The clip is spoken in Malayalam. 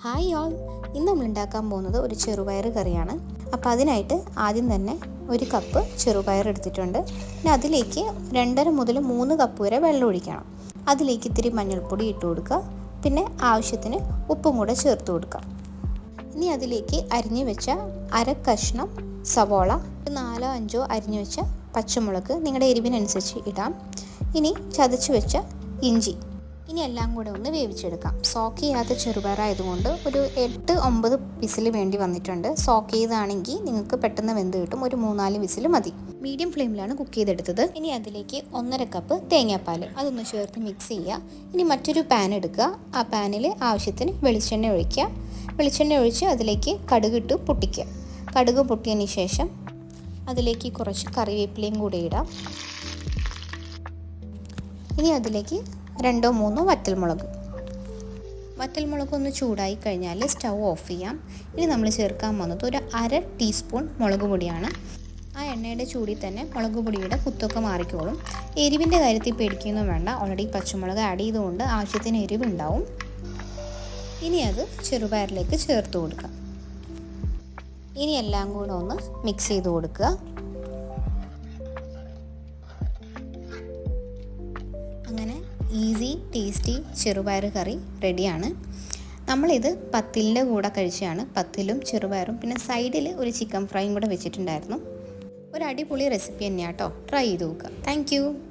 ഹായ് ഓൾ, ഇന്ന് നമ്മൾ ഉണ്ടാക്കാൻ പോകുന്നത് ഒരു ചെറുപയർ കറിയാണ്. അപ്പോൾ അതിനായിട്ട് ആദ്യം തന്നെ ഒരു കപ്പ് ചെറുപയർ എടുത്തിട്ടുണ്ട്. പിന്നെ അതിലേക്ക് 2.5 മുതൽ 3 കപ്പ് വരെ വെള്ളം ഒഴിക്കണം. അതിലേക്ക് ഇത്തിരി മഞ്ഞൾപ്പൊടി ഇട്ട് കൊടുക്കുക. പിന്നെ ആവശ്യത്തിന് ഉപ്പും കൂടെ ചേർത്ത് കൊടുക്കുക. ഇനി അതിലേക്ക് അരിഞ്ഞു വെച്ച അര കഷ്ണം സവോള, 4-5 അരിഞ്ഞു വെച്ച പച്ചമുളക് നിങ്ങളുടെ എരിവിനനുസരിച്ച് ഇടാം. ഇനി ചതച്ച് വെച്ച ഇഞ്ചി. ഇനി എല്ലാം കൂടെ ഒന്ന് വേവിച്ചെടുക്കാം. സോക്ക് ചെയ്യാത്ത ചെറുപയറായതുകൊണ്ട് ഒരു 8-9 വിസിൽ വേണ്ടി വന്നിട്ടുണ്ട്. സോക്ക് ചെയ്താണെങ്കിൽ നിങ്ങൾക്ക് പെട്ടെന്ന് വെന്ത് കിട്ടും. ഒരു 3-4 വിസിൽ മതി. മീഡിയം ഫ്ലെയിമിലാണ് കുക്ക് ചെയ്തെടുത്തത്. ഇനി അതിലേക്ക് 1.5 കപ്പ് തേങ്ങാപ്പാൽ അതൊന്ന് ചേർത്ത് മിക്സ് ചെയ്യുക. ഇനി മറ്റൊരു പാൻ എടുക്കുക. ആ പാനിൽ ആവശ്യത്തിന് വെളിച്ചെണ്ണ ഒഴിക്കുക. വെളിച്ചെണ്ണ ഒഴിച്ച് അതിലേക്ക് കടുകിട്ട് പൊട്ടിക്കുക. കടുക് പൊട്ടിയതിന് ശേഷം അതിലേക്ക് കുറച്ച് കറിവേപ്പിലയും കൂടി ഇടാം. ഇനി അതിലേക്ക് 2-3 വറ്റൽമുളക് ഒന്ന് ചൂടായി കഴിഞ്ഞാൽ സ്റ്റൗ ഓഫ് ചെയ്യാം. ഇനി നമ്മൾ ചേർക്കാൻ പോകുന്നത് ഒരു 1/2 ടീസ്പൂൺ മുളക് പൊടിയാണ്. ആ എണ്ണയുടെ ചൂടിൽ തന്നെ മുളക് പൊടിയുടെ കുത്തൊക്കെ മാറിക്കോളും. എരിവിൻ്റെ കാര്യത്തിൽ പേടിക്കൊന്നും വേണ്ട. ഓൾറെഡി പച്ചമുളക് ആഡ് ചെയ്തുകൊണ്ട് ആവശ്യത്തിന് എരിവുണ്ടാവും. ഇനി അത് ചെറുപയറിലേക്ക് ചേർത്ത് കൊടുക്കാം. ഇനി എല്ലാം കൂടെ ഒന്ന് മിക്സ് ചെയ്ത് കൊടുക്കുക. അങ്ങനെ ഈസി ടേസ്റ്റി ചെറുപയർ കറി റെഡിയാണ്. നമ്മളിത് പത്തിലിൻ്റെ കൂടെ കഴിച്ചതാണ്. പത്തിലും ചെറുപയറും പിന്നെ സൈഡിൽ ഒരു ചിക്കൻ ഫ്രൈയും കൂടെ വെച്ചിട്ടുണ്ടായിരുന്നു. ഒരു അടിപൊളി റെസിപ്പി തന്നെയാണ് കേട്ടോ. ട്രൈ ചെയ്ത് നോക്കുക. താങ്ക്